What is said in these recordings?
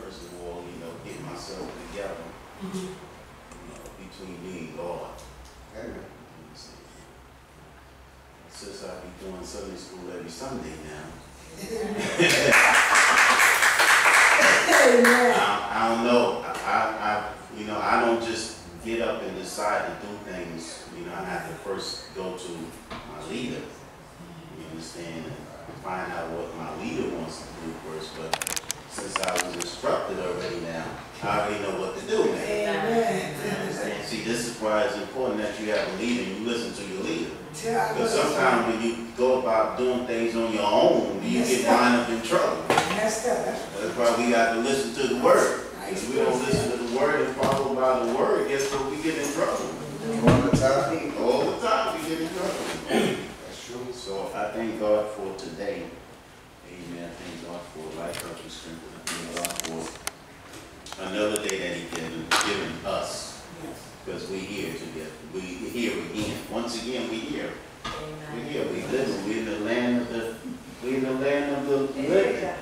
first of all, get myself together, between me and God. Amen. Since I be doing Sunday school every Sunday now. I don't know. I don't just get up and decide to do things. I have to first go to my leader. You understand? And find out what my leader wants to do first. But since I was instructed already now, I already know what to do now. Amen. See, this is why it's important that you have a leader and you listen to your leader. Because sometimes when you go about doing things on your own, you get lined up in trouble. That's why we got to listen to the word. If we don't listen to the word and follow by the word, guess what? We get in trouble. All the time. All the time we get in trouble. That's true. So I thank God for today. Amen. Thank God for life, health, and strength. Thank God for another day that He given us. Because we're here together. We're here again. Once again, we're here. We're here. We live. We're in the land of the. We're in the land of the living.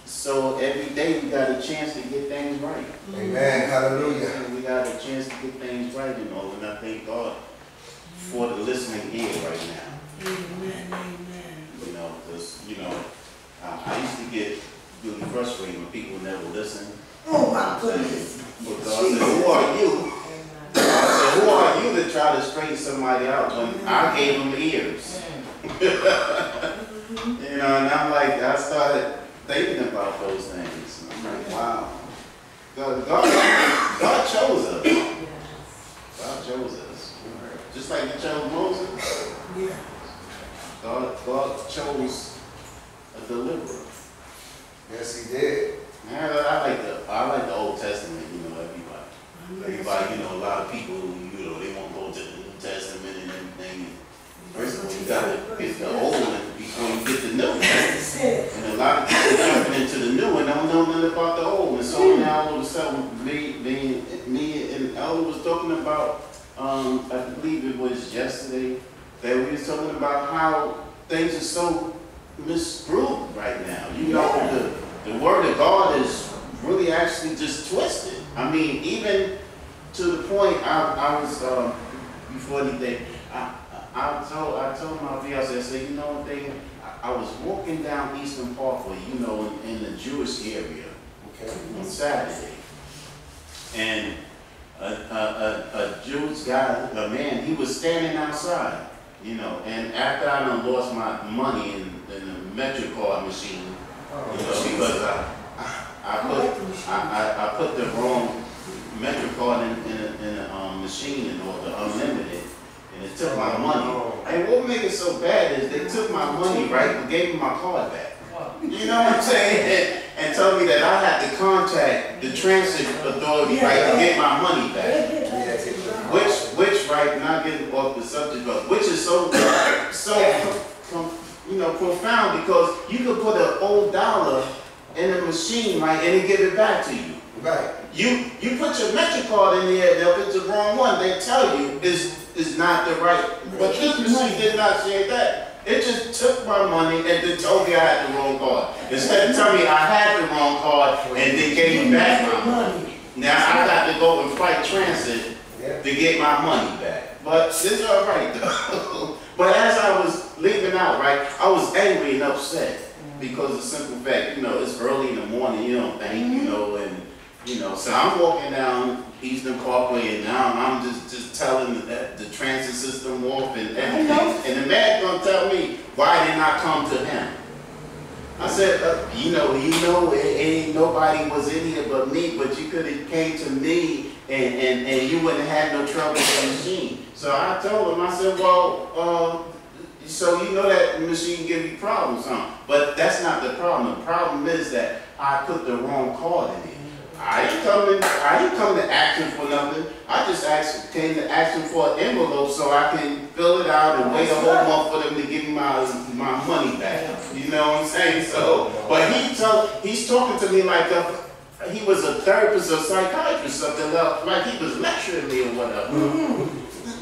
So every day we got a chance to get things right. Amen. Hallelujah. We got a chance to get things right, and I thank God for the listening ear right now. Amen. Because I used to get really frustrated when people never listen. Oh my goodness. Because God said, who are you? I said, who are you to try to straighten somebody out when I gave them ears? And I'm like, I started thinking about those things. And I'm like, wow. God chose us. God chose us. Just like He chose Moses. God chose a deliverer. Yes, He did. I like the Old Testament, everybody, a lot of people, they won't go to the New Testament and everything. First of all, you got to get the old one before you get the new one. And a lot of people jumping into the new one don't know nothing about the old one. So now all of a sudden, me and Ella was talking about, I believe it was yesterday, that we was talking about how things are so misgrouped right now. The word of God is really actually just twisted. I mean, even to the point I was before anything, I told my fiance, I said, one thing, I was walking down Eastern Parkway, in the Jewish area, on Saturday, and a Jewish guy, a man, he was standing outside, and after I done lost my money in the MetroCard machine, because I put the wrong MetroCard in a machine or the unlimited, and it took my money. And what made it so bad is they took my money, right, and gave me my card back. You know what I'm saying? And told me that I had to contact the transit authority, right, to get my money back. Which, right, not getting off the subject, but which is so profound, because you could put an old dollar in a machine, right, and it give it back to you. Right. You put your MetroCard in there, and if it's the wrong one, they tell you is not the right. But this machine did not say that. It just took my money and then told me I had the wrong card. Instead of telling me I had the wrong card and they gave me back my money. Now I got to go and fight transit to get my money back. But it's all right though. But as I was leaving out, right, I was angry and upset because of the simple fact, it's early in the morning, and so I'm walking down Eastern Parkway, and now I'm just telling the transit system off and everything. And the man gonna tell me why didn't I come to him? I said, ain't nobody was in here but me, but you could have came to me and you wouldn't have had no trouble with the machine. So I told him, I said, well, so that machine give you problems, huh? But that's not the problem. The problem is that I put the wrong card in it. I ain't come to ask him for nothing. I just came to ask him for an envelope so I can fill it out and wait a whole month for them to give me my money back. You know what I'm saying? So, but he's talking to me like he was a therapist or psychiatrist or something, like he was lecturing me or whatever.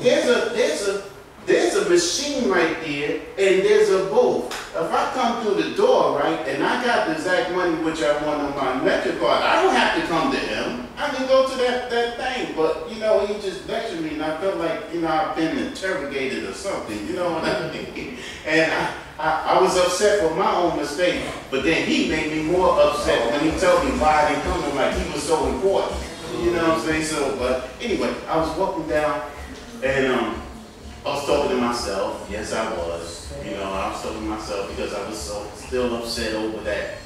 There's a there's a machine right there, and there's a booth. If I come through the door, right, and I got the exact money which I want on my Metro card, I don't have to come to him. I can go to that thing. But, you know, he just lectured me, and I felt like, you know, I've been interrogated or something, you know what I mean? And I was upset for my own mistake, but then he made me more upset when he told me why I didn't come to him, like he was so important. You know what I'm saying? So, but anyway, I was walking down, and I was talking to myself. Yes, I was. You know, I was talking to myself because I was so still upset over that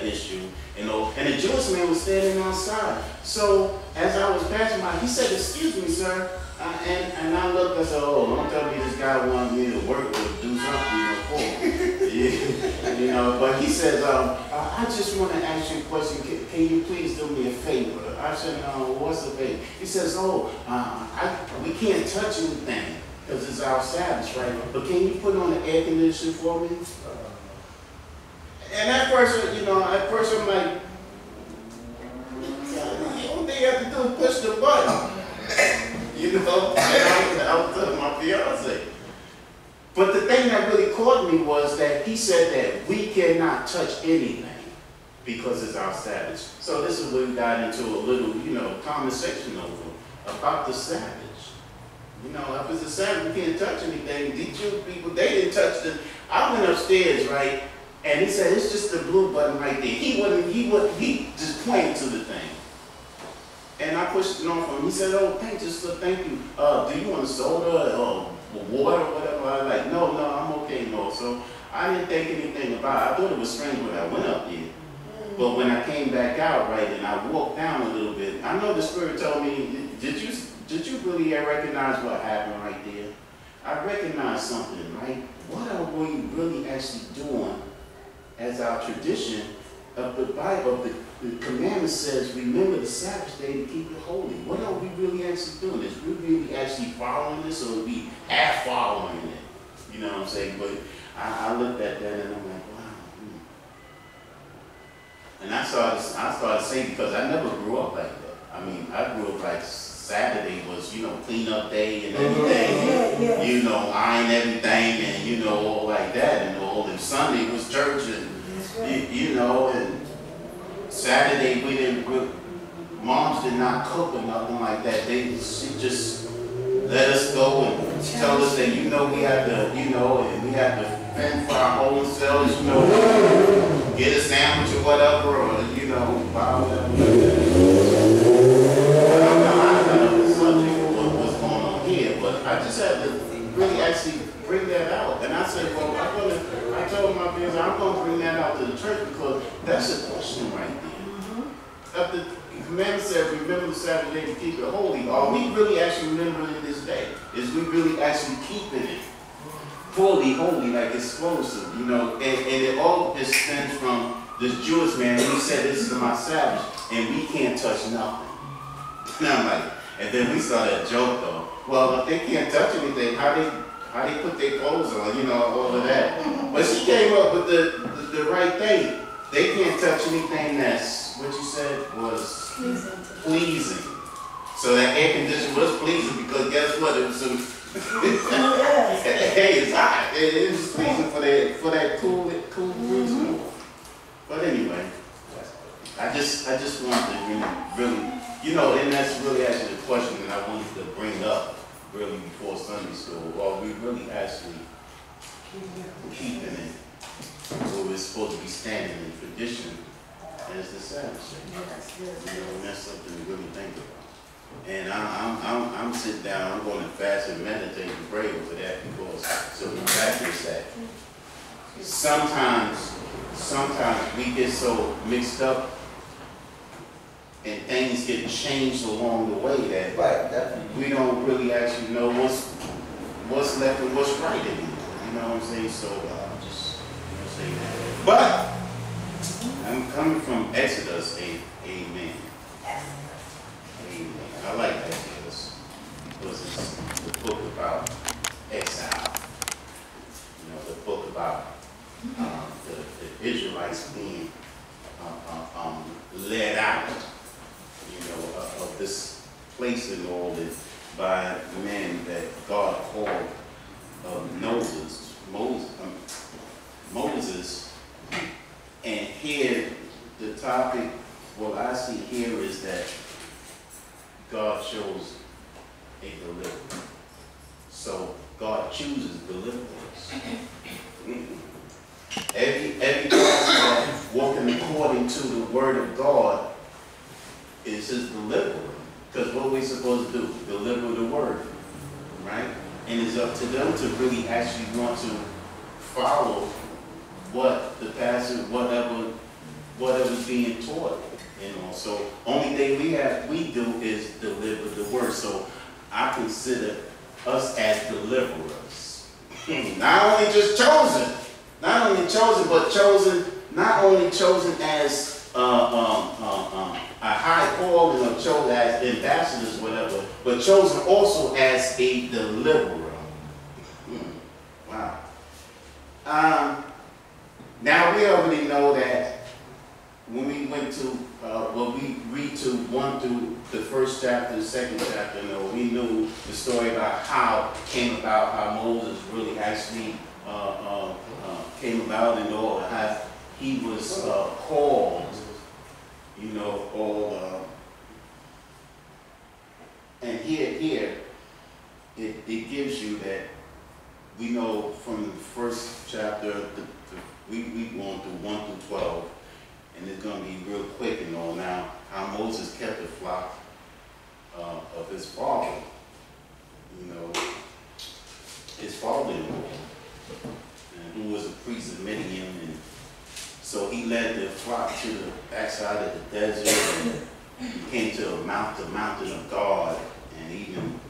issue. You know, and the Jewish man was standing outside. So as I was passing by, he said, "Excuse me, sir." And I looked, I said, "Oh, don't tell me this guy wanted me to work or do something, you know, for him." Yeah. You know, but he says, "I just want to ask you a question. Can you please do me a favor?" I said, "No, what's the favor?" He says, "Oh, we can't touch anything because it's our Sabbath, right? But can you put on the air conditioner for me?" And at first, you know, I'm like, the only thing you have to do is push the button. You know, and I was telling my fiance. But the thing that really caught me was that he said that we cannot touch anything because it's our Sabbath. So this is where we got into a little, you know, conversation over about the Sabbath. You know, if it's a Sabbath, we can't touch anything. These Jewish people, they didn't touch the. I went upstairs, right, and he said it's just the blue button right there. He just pointed to the thing. And I pushed it on for him. He said, "Oh, thank you. Do you want a soda or water or whatever?" I was like, no, I'm okay, no. So I didn't think anything about it. I thought it was strange when I went up there. But when I came back out, right, and I walked down a little bit, I know the Spirit told me, did you really recognize what happened right there? I recognized something, right? What are we really actually doing as our tradition of the Bible? The commandment says, remember the Sabbath day to keep it holy. What are we really actually doing? Is we really actually following this, or are we half following it? You know what I'm saying? But I looked at that and I'm like, wow. And I started saying, because I never grew up like that. I mean, I grew up like Saturday was, you know, clean up day and everything, you know, iron everything and, you know, all like that and all. And Sunday was church and, you know, and Saturday moms did not cook or nothing like that. She just let us go and tell us that, you know, we had to, you know, and we had to fend for our own selves, you know, get a sandwich or whatever, or, you know, buy whatever. I don't know the subject of what's going on here, but I just had to really actually bring that out. And I said, well, I told my parents, I'm going to bring that out to the church because that's a question right there. If the commandment said, remember the Sabbath day to keep it holy, are we really actually remembering this day? Is we really actually keeping it fully holy like it's supposed to, you know? And it all just stems from this Jewish man who said, this is my Sabbath, and we can't touch nothing. And I'm like, and then we started a joke though. Well, if they can't touch anything, how they put their clothes on, you know, all of that. But she came up with the right thing. They can't touch anything that's, what you said was pleasing. So that air conditioner was pleasing because guess what? It was some, hey, it's hot. It was pleasing for that cool breeze. But anyway, I just wanted to really, you know, and that's really actually the question that I wanted to bring up really before Sunday school. Are we really actually keeping it where we're supposed to be standing in tradition as the Sabbath day? You know, and that's something to really think about. And I'm sitting down, I'm going to fast and meditate and pray over that because so the fact is that sometimes we get so mixed up and things get changed along the way that we don't really actually know what's left and what's right anymore. You know what I'm saying? So just saying that. But I'm coming from Exodus 8. Amen. Amen. I like Exodus because it's the book about exile. You know, the book about the Israelites being led out, you know, of this place and all that by men that God called Moses, and here the topic, what I see here is that God chose a deliverer. So God chooses deliverers. Every person that walking according to the word of God is his deliverer. Because what we're supposed to do, deliver the word, right? And it's up to them to really actually want to follow what the pastor, whatever's being taught, you know. So only thing we do is deliver the word. So I consider us as deliverers. Not only just chosen, but chosen, not only chosen as a high calling or chosen as ambassadors, whatever, but chosen also as a deliverer. Wow. Now we already know that when we went to, when we read to 1 through the first chapter, the second chapter, you know, we knew the story about how it came about, how Moses really actually came about and all, how he was called, you know, all, and here, it gives you that we know from the first chapter, we going through 1 through 12, and it's going to be real quick and all now, how Moses kept the flock of his father, you know, his father-in-law, who was a priest of Midian, and so he led the flock to the backside of the desert, and he came to the mountain of God, and even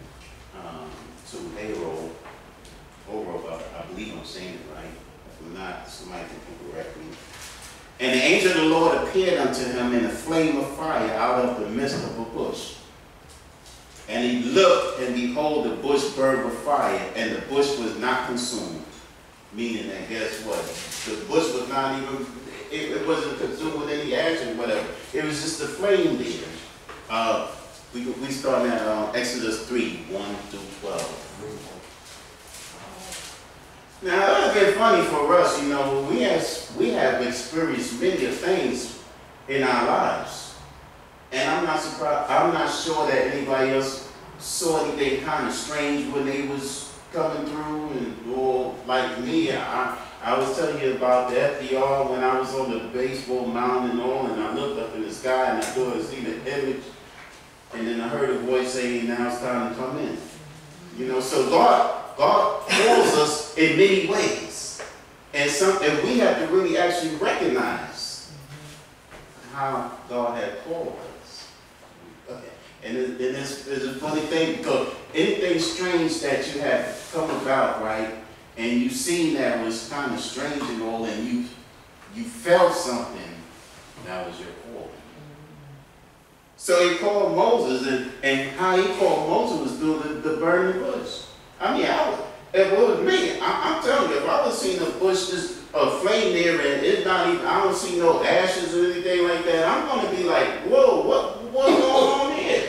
to Horeb, I believe I'm saying it right. If I'm not, somebody can correct me. And the angel of the Lord appeared unto him in a flame of fire out of the midst of a bush. And he looked, and behold, the bush burned with fire, and the bush was not consumed. Meaning that, guess what? The bush was not even, it wasn't consumed with any ash or whatever. It was just a flame there. We start at Exodus 3, 1 through 12. Now, it's been funny for us, you know, we have experienced many things in our lives. And I'm not surprised, I'm not sure that anybody else saw anything kind of strange when they was coming through, and or like me, I was telling you about the FDR when I was on the baseball mound and all, and I looked up in the sky and I thought I see the image, and then I heard a voice saying, now it's time to come in. You know, so God calls us in many ways. And we have to really actually recognize how God had called us. Okay. And it's a funny thing, because anything strange that you have come about, right, and you've seen that was kind of strange and all, and you felt something, that was your calling. So he called Moses, and how he called Moses was through the burning bush. I mean, if it was me, I'm telling you, if I would see a bush, just a flame there, and it's not even, I don't see no ashes or anything like that, I'm going to be like, whoa, what's going on here?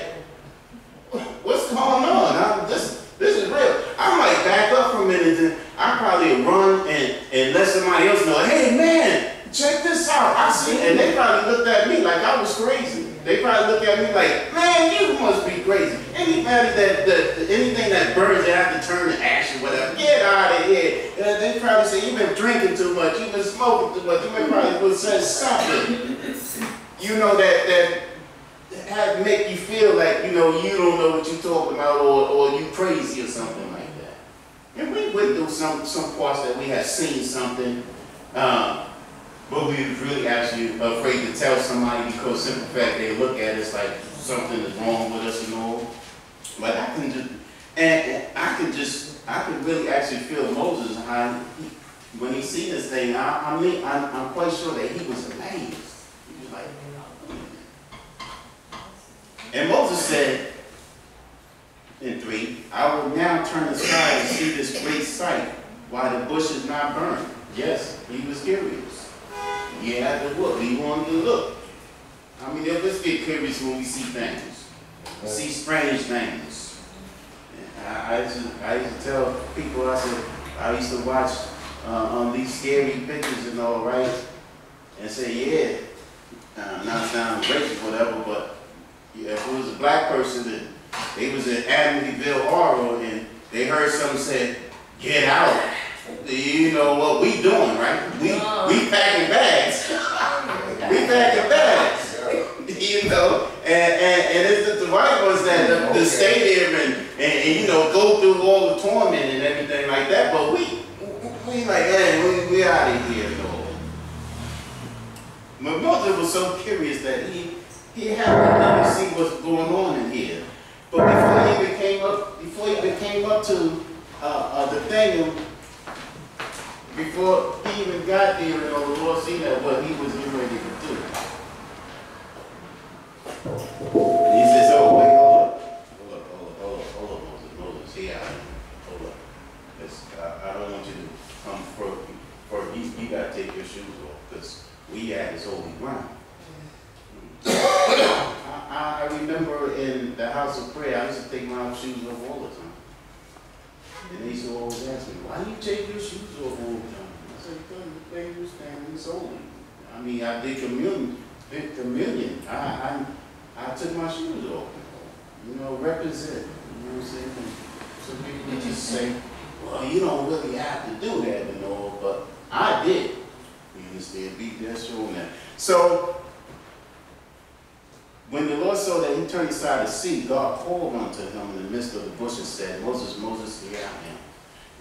What's going on? This is real. I might back up for a minute, and I probably run and let somebody else know, hey man, check this out. I see, and they probably looked at me like I was crazy. They probably look at me like, man, you must be crazy. Anybody anything that burns, they have to turn to ash or whatever. Get out of here. They probably say, you've been drinking too much, you've been smoking too much. You may probably would say something, you know, that make you feel like, you know, you don't know what you're talking about, or you crazy or something like that. And we went through some parts that we have seen something, but we was really actually afraid to tell somebody, because simple fact they look at us like something is wrong with us and all. But I can really actually feel Moses, how when he seen this thing, I'm quite sure that he was amazed. He was like, and Moses said in 3, I will now turn aside and see this great sight, why the bush is not burned. Yes, he was curious. He had to look. He wanted to look. I mean, let's get curious when we see things. See strange things. I used to tell people, I said, I used to watch these scary pictures and all, right? And say, yeah, not sound racist, whatever, but yeah, if it was a black person that they was in Amityville horror and they heard someone say, get out, you know what we doing, right? We packing bags. We packing bags. You know, and it's the white ones that stay there and you know, go through all the torment and everything like that, but we like, hey, we out of here, though. But Moses was so curious that he happened to see what's going on in here. But before he even came up to the thing, before he even got there, you know, the Lord seen that what he was getting ready to do. And he says, oh, wait, hold up, Moses, here I am. Hold up. I don't want you to come for you got to take your shoes off, because we at this holy ground. I remember in the house of prayer, I used to take my shoes off all the time. And they used to always ask me, why do you take your shoes off all the time? I said, because the thing you stand is holy. I mean, I did communion. I took my shoes off. You know, represent. You know what I'm saying? Some people just say, well, you don't really have to do that, you know, but I did. You understand? Beat that show now. So, when the Lord saw that he turned aside to see, God called unto him in the midst of the bush and said, Moses, Moses, here I am.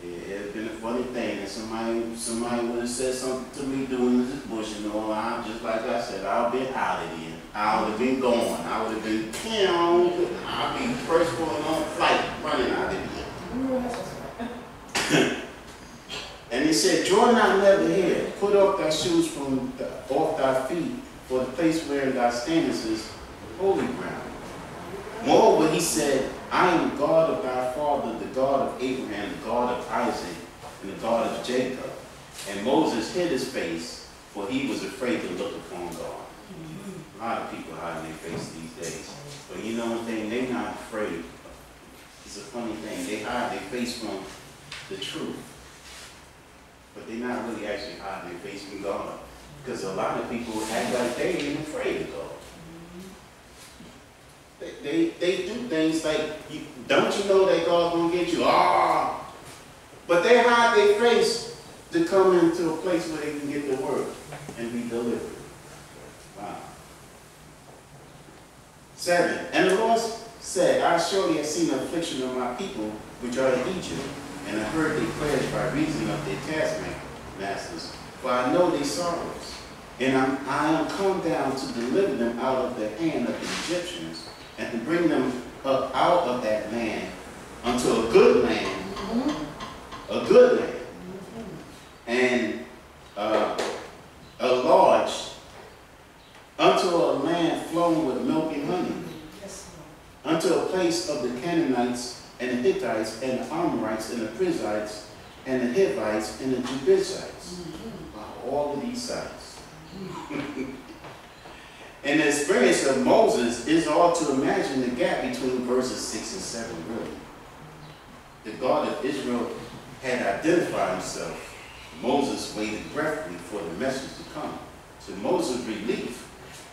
It had been a funny thing that somebody would have said something to me doing this bush, and all. I'm just like I said, I'll be out of here. I would have been gone. I would have been, I'll be first one on flight running out of here. And he said, draw not never here. Put off thy shoes from off thy feet, for the place wherein thou standest is holy ground. Moreover, he said, I am the God of thy father, the God of Abraham, the God of Isaac, and the God of Jacob. And Moses hid his face, for he was afraid to look upon God. A lot of people hide their face these days. But you know one thing, they're not afraid. It's a funny thing. They hide their face from the truth. But they're not really actually hiding their face from God. Because a lot of people act like they ain't afraid of God. They do things like, don't you know that God's going to get you? But they hide their face to come into a place where they can get the word and be delivered. Wow. 7. And the Lord said, I surely have seen the affliction of my people which are in Egypt, and I heard their prayers by reason of their taskmasters, for I know their sorrows. And I am come down to deliver them out of the hand of the Egyptians, and to bring them up out of that land unto a good land, a good land, and a large, unto a land flowing with milk and honey, unto a place of the Canaanites and the Hittites and the Amorites and the Perizzites and the Hivites and the Jebusites. All of these sites. And the experience of Moses is all to imagine the gap between verses 6 and 7, really. The God of Israel had identified himself. Moses waited breathlessly for the message to come. To Moses' relief,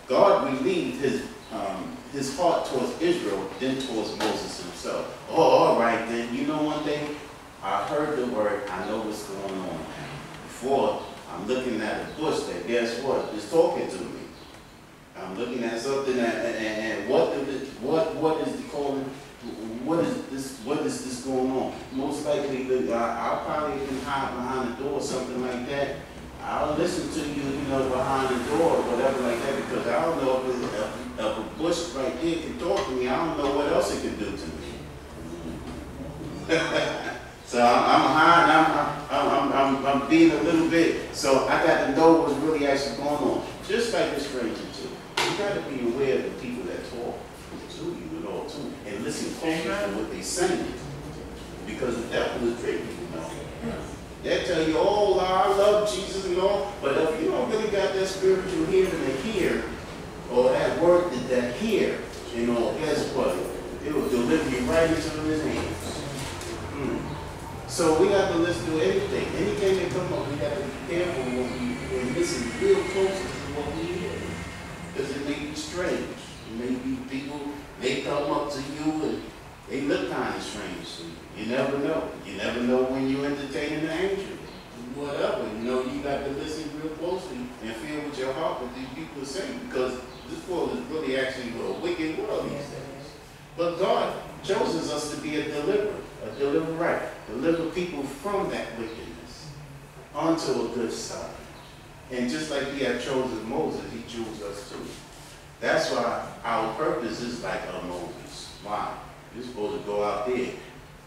God relieved his heart towards Israel, then towards Moses himself. Oh, all right then. You know one thing? I heard the word. I know what's going on. Before, I'm looking at a bush that, guess what, is talking to me. I'm looking at something and what is the calling? What is this going on? Most likely, I'll probably can hide behind the door or something like that. I'll listen to you, behind the door or whatever like that, because I don't know if a bush right here can talk to me. I don't know what else it can do to me. So I'm hiding. I'm being a little bit. So I got to know what's really actually going on. Just like the stranger too. You got to be aware of the people that talk to you and all too, and listen closely to what they're saying, because the devil is tricky, They tell you, oh, I love Jesus and all, but if you don't really got that spiritual hearing to hear, or that word that hear, guess what? It will deliver you right into his hands. So we got to listen to anything. Anything that come up, we got to be careful when we listen real close to what we hear. Because it may be strange. It may be people, they come up to you and they look kind of strange to you. You never know. You never know when you're entertaining an angel. Whatever. You know, you got to listen real closely and feel with your heart what these people are saying. Because this world is really actually a wicked world these days. But God chooses us to be a deliverer, deliver people from that wickedness onto a good side. And just like he had chosen Moses, he chose us too. That's why our purpose is like Moses. Why? You're supposed to go out there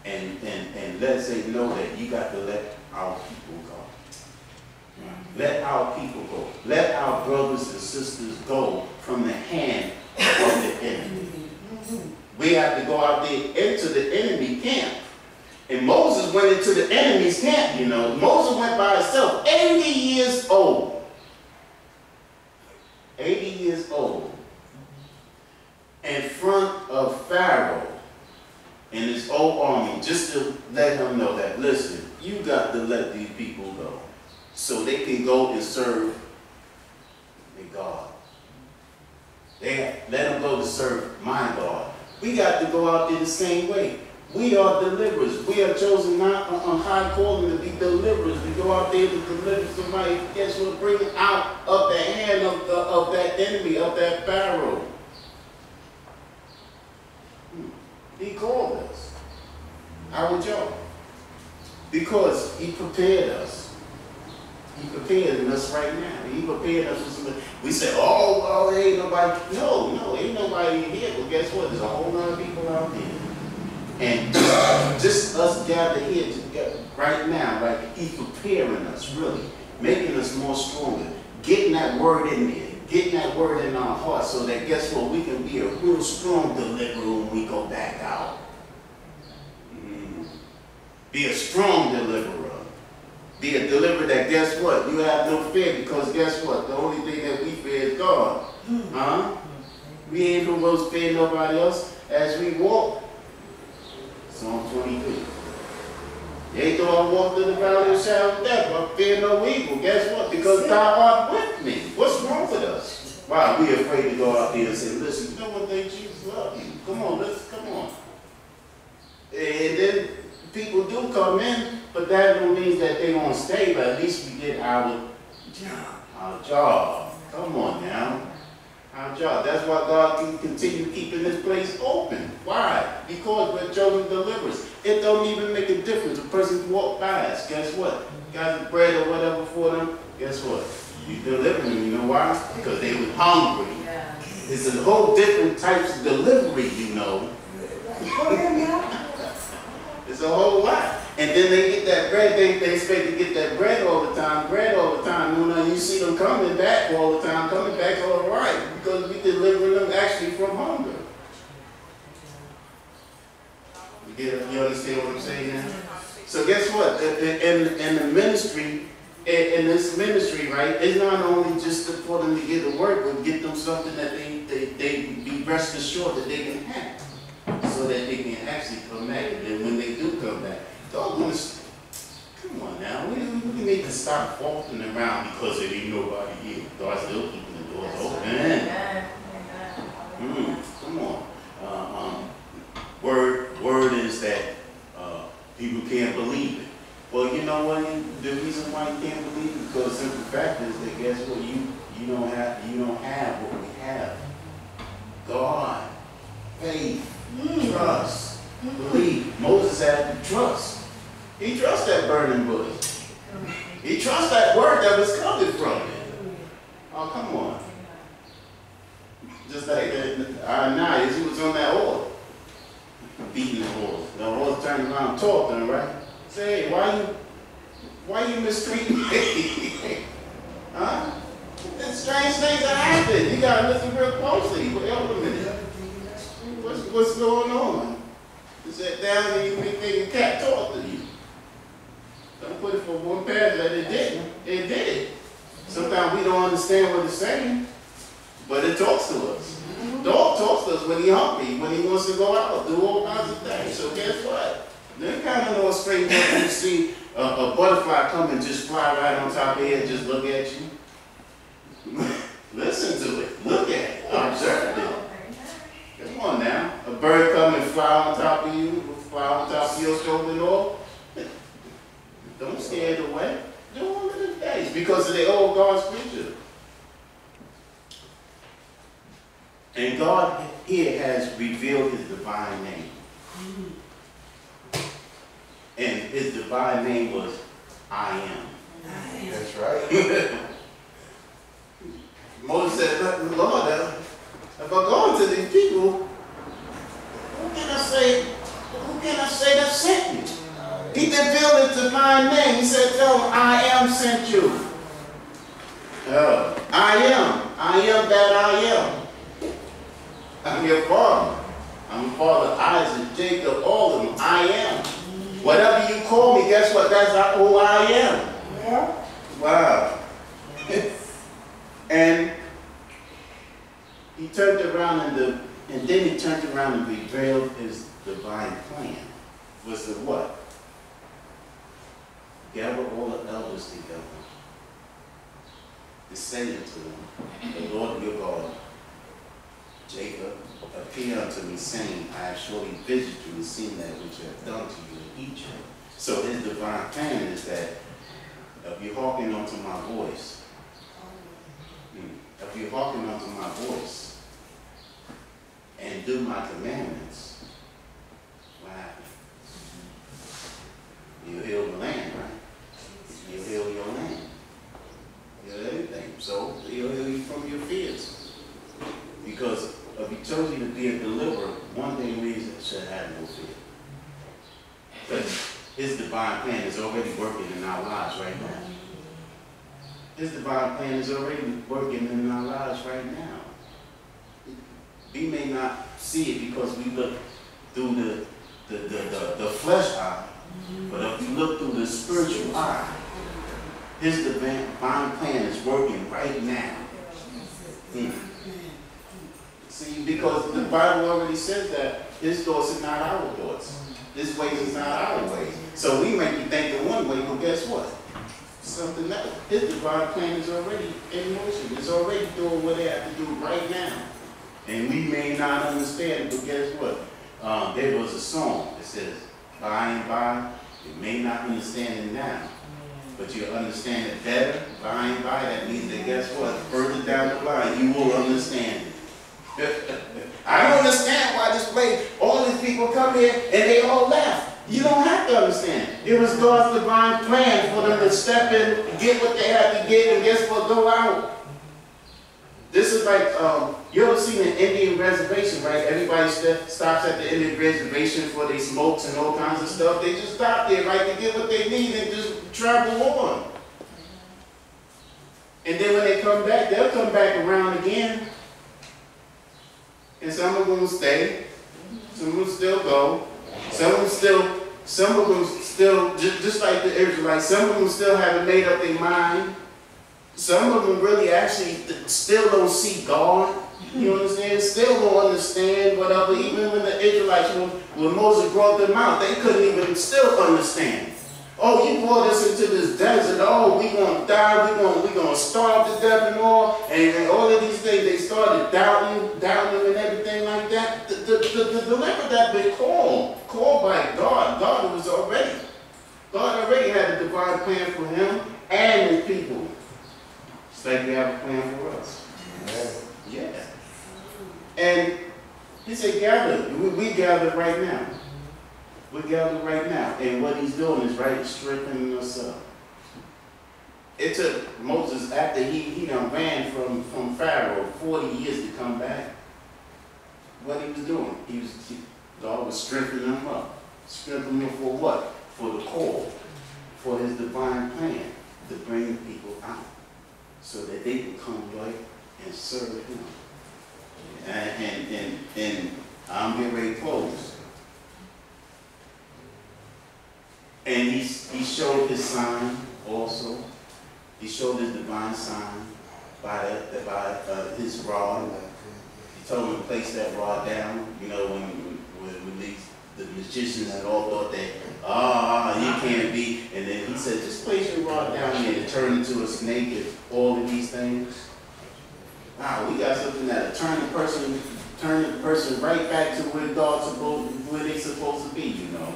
and let's say know that you got to let our people go. Let our people go. Let our brothers and sisters go from the hand of the enemy. We have to go out there into the enemy camp. And Moses went into the enemy's camp, you know. Moses went by himself, 80 years old. 80 years old. In front of Pharaoh and his whole army, just to let him know that, listen, you got to let these people go so they can go and serve their God. Let them go to serve my God. We got to go out there the same way. We are deliverers. We are chosen not on high calling to be deliverers. We go out there to deliver somebody. Guess what? Bring it out of the hand of that enemy, of that Pharaoh. He called us. How would y'all? Because he prepared us. He prepared us right now. He prepared us for something. We say, oh, well, there ain't nobody. No, ain't nobody here. But guess what? There's a whole lot of people out there. And just us gathered here together right now, like he's preparing us, really, making us more stronger, getting that word in there, getting that word in our hearts so that, guess what, we can be a real strong deliverer when we go back out. Be a strong deliverer. Be a deliverer that, guess what, you have no fear, because guess what, the only thing that we fear is God. We ain't supposed to fear nobody else as we walk. Psalm 23. Yea, though I walk through the valley of the shadow of death, I fear no evil. Guess what? Because thou art with me. What's wrong with us? Why are we afraid to go out there and say, listen, you know one thing, Jesus loves you. Come on, come on. And then people do come in, but that don't mean that they're going to stay, but at least we did our job. Come on now. Our job. That's why God can continue keeping this place open. Why? Because we're chosen deliverers. It don't even make a difference. A person can walk by us. Guess what? Got the bread or whatever for them. Guess what? You deliver them. You know why? Because they were hungry. Yeah. It's a whole different types of delivery, you know. It's a whole lot. And then they get that bread, they expect to get that bread all the time. You know, you see them coming back all the time, coming back all right, because we deliver them actually from hunger. You understand what I'm saying now? So guess what? In the ministry, in this ministry, right, it's not only just for them to get to work, but get them something that they be rest assured that they can have, so that they can actually come back. And then when they do come back, don't want to. Come on now, we need to stop walking around because there ain't nobody here. God's still keeping the doors open. Come on. Word is that people can't believe it. Well, you know what? The reason why you can't believe it, because the simple fact is that, guess what? You don't have what we have. God, faith, trust, believe. Moses had to trust. He trusts that burning bush. He trusts that word that was coming from it. Oh, come on. Just like Ananias, he was on that horse, beating the horse. The horse turned around and talked to him, right? Say, hey, why you mistreating me? Huh? There's strange things that happen. You gotta listen real closely. Wait a minute. What's going on? You sat down and you make a cat talk to you. Don't put it for one paragraph. It didn't. It did. Sometimes we don't understand what it's saying, but it talks to us. Dog talks to us when he's hungry, when he wants to go out, do all kinds of things. So guess what? They're kind of little straight when you see a butterfly come and just fly right on top of your head, just look at you. Listen to it. Look at it. Observe it. Come on now. A bird come and fly on top of you, fly on top of your shoulder and all. Don't scare it away. Do all of the days because of the old God's creature. And God here has revealed his divine name. And his divine name was I am. That's right. Moses said, Lord, if I go into these people, who can I say that sent me? He revealed his divine name. He said, tell him, I am sent you. I am that I am. I'm your father. I'm the father of Isaac, Jacob, all of them. I am. Whatever you call me, guess what? That's who I am. Yeah. Wow. And he turned around and then he turned around and revealed his divine plan. Was the what? Gather all the elders together. To say unto them, the Lord your God, Jacob, appear unto me, saying, I have surely visited you and seen that which I have done to you in Egypt. So his divine plan is that if you hearken unto my voice, and do my commandments, what happens? You heal the land, right? You heal your land. You heal everything. So he'll heal you from your fears. Because if he chose you to be a deliverer, one thing means that you should have no fear. But his divine plan is already working in our lives right now. His divine plan is already working in our lives right now. We may not see it because we look through the flesh eye, but if you look through the spiritual eye, his divine plan is working right now. See, because the Bible already says that his thoughts are not our thoughts. His ways is not our ways. So we may be thinking one way, but guess what? Something else. His divine plan is already in motion. It's already doing what they have to do right now. And we may not understand it, but guess what? There was a song that says, by and by, you may not understand it now, but you'll understand it better. By and by, that means that guess what? Further down the line, you will understand it. I don't understand why this place, all these people come here and they all laugh. You don't have to understand. It was God's divine plan for them to step in, get what they had to get, and guess what? Go out. This is like, you ever seen an Indian reservation, right? Everybody stops at the Indian reservation for their smokes and all kinds of stuff. They just stop there, right, to get what they need and just travel on. And then when they come back, they'll come back around again. And some of them will stay, some of them still go, some of them still, just like the Israelites, some of them still haven't made up their mind. Some of them really actually still don't see God. You understand? Still don't understand whatever. Even when the Israelites, when Moses brought them out, they couldn't even still understand. Oh, you brought us into this desert. Oh, we're going to die. We're going to starve to death and all. And all of these things, they started doubting and everything like that. The deliverer that been called by God. God already had a divine plan for him and his people. Just like we have a plan for us. Yeah. And he said, gather. We gather right now. We gather right now. And what he's doing is right, strengthening us up. It took Moses, after he done ran from Pharaoh 40 years to come back. What he was doing, God was strengthening him up. Strengthening him for what? For the call. For his divine plan to bring the people out. So that they can come right and serve him. And I'm getting ready to close. And he showed his sign also. He showed his divine sign by his rod. He told him to place that rod down. You know, when these the magicians had all thought that, you can't be. And then he said, just place your rod down there and turn into a snake and all of these things. Wow, we got something that'll turn the person right back to where where they supposed to be, you know.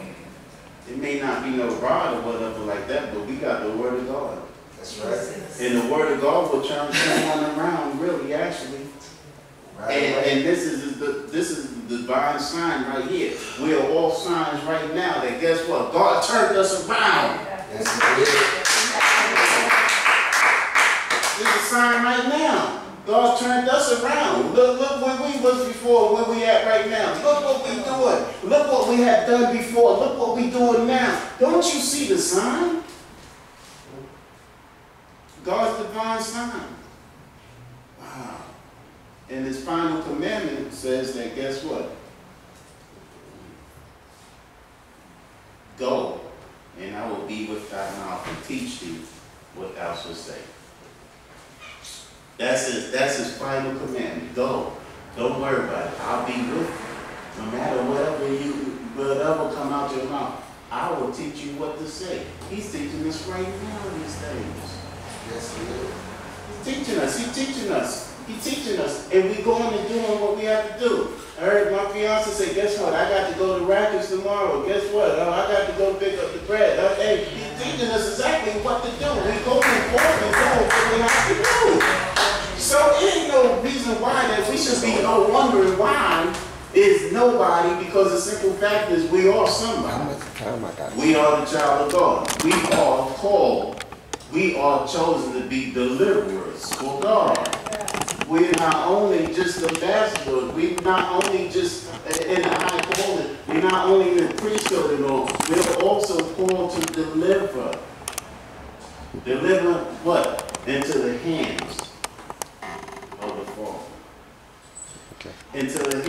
It may not be no rod or whatever like that, but we got the word of God. That's right. And the word of God will turn someone around, really, actually. And this is the divine sign right here. We are all signs right now that guess what? God turned us around. Yes, he did. This is a sign right now. God turned us around. Look where we was before, where we at right now. Look what we doing. Look what we have done before. Look what we doing now. Don't you see the sign? God's divine sign. Wow. And his final commandment says that, guess what? Go, and I will be with thy mouth and teach thee what thou shalt say. That's his final commandment. Go. Don't worry about it. I'll be with you. No matter whatever come out your mouth, I will teach you what to say. He's teaching us right now these things. Yes, he is. He's teaching us. He's teaching us. He's teaching us. And we're going and doing what we have to do. I heard my fiance say, guess what? I got to go to Rackets tomorrow. Guess what? I got to go pick up the bread. Hey, he's teaching us exactly what to do. We're going forward and doing what we have to do. So it ain't no reason why that we should be wondering why is nobody, because the simple fact is we are somebody. How much time I got? We are the child of God. We are called. We are chosen to be deliverers for God. We're not only just ambassadors. We're not only just in the high calling. We're not only in the priesthood and all. We're also called to deliver. Deliver what? Into the hands of the Father. Okay. Into the hands.